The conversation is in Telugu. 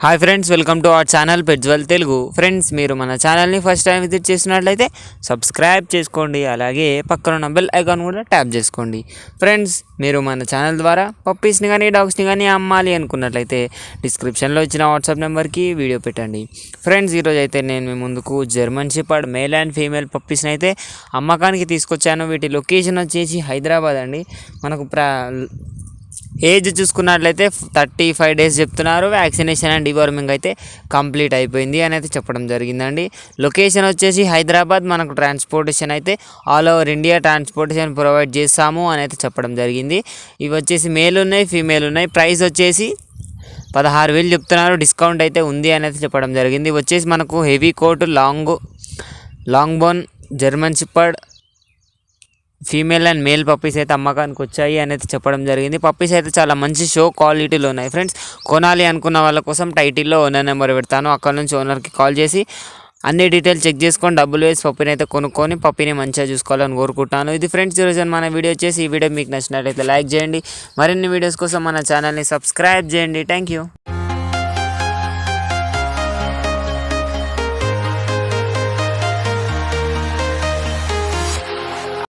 Hi friends, welcome to our channel పెట్జ్వల్ తెలుగు. ఫ్రెండ్స్, మీరు మన ఛానల్ని ఫస్ట్ టైం విజిట్ చేసినట్లయితే సబ్స్క్రైబ్ చేసుకోండి, అలాగే పక్కన ఉన్న బెల్ ఐకాన్ కూడా ట్యాప్ చేసుకోండి. ఫ్రెండ్స్, మీరు మన ఛానల్ ద్వారా పప్పీస్ని కానీ డాగ్స్ని కానీ అమ్మాలి అనుకున్నట్లయితే డిస్క్రిప్షన్లో ఇచ్చిన వాట్సాప్ నెంబర్కి వీడియో పెట్టండి. ఫ్రెండ్స్, ఈరోజు అయితే నేను మీ ముందుకు German shepherd male and female పప్పీస్ని అయితే అమ్మకానికి తీసుకొచ్చాను. వీటి లొకేషన్ వచ్చేసి హైదరాబాద్ అండి. మనకు ఏజ్ చూసుకున్నట్లయితే 35 డేస్ చెప్తున్నారు. వ్యాక్సినేషన్ అండ్ డివార్మింగ్ అయితే కంప్లీట్ అయిపోయింది అని అయితే చెప్పడం జరిగిందండి. లొకేషన్ వచ్చేసి హైదరాబాద్. మనకు ట్రాన్స్పోర్టేషన్ అయితే all over India transportation provide చేస్తాము అని అయితే చెప్పడం జరిగింది. ఇవి వచ్చేసి మేల్ ఉన్నాయి, ఫీమేల్ ఉన్నాయి. ప్రైస్ వచ్చేసి 16,000 చెప్తున్నారు. డిస్కౌంట్ అయితే ఉంది అని అయితే చెప్పడం జరిగింది. వచ్చేసి మనకు heavy coat long bone German shepherd female and male puppies అయితే అమ్మకానికి వచ్చాయి అనేది చెప్పడం జరిగింది. పప్పీస్ అయితే చాలా మంచి షో క్వాలిటీలో ఉన్నాయి. ఫ్రెండ్స్, కొనాలి అనుకున్న వాళ్ళ కోసం టైటిల్లో ఓనర్ నెంబర్ పెడతాను. అక్కడ నుంచి ఓనర్కి కాల్ చేసి అన్ని డీటెయిల్స్ చెక్ చేసుకొని డబ్బులు వేసి పప్పీని అయితే కొనుక్కొని పప్పీని మంచిగా చూసుకోవాలని కోరుకుంటాను. ఇది ఫ్రెండ్స్, ఈరోజు మన వీడియో వచ్చేసి ఈ వీడియో మీకు నచ్చినట్లయితే లైక్ చేయండి. మరిన్ని వీడియోస్ కోసం మన ఛానల్ని సబ్స్క్రైబ్ చేయండి. Thank you.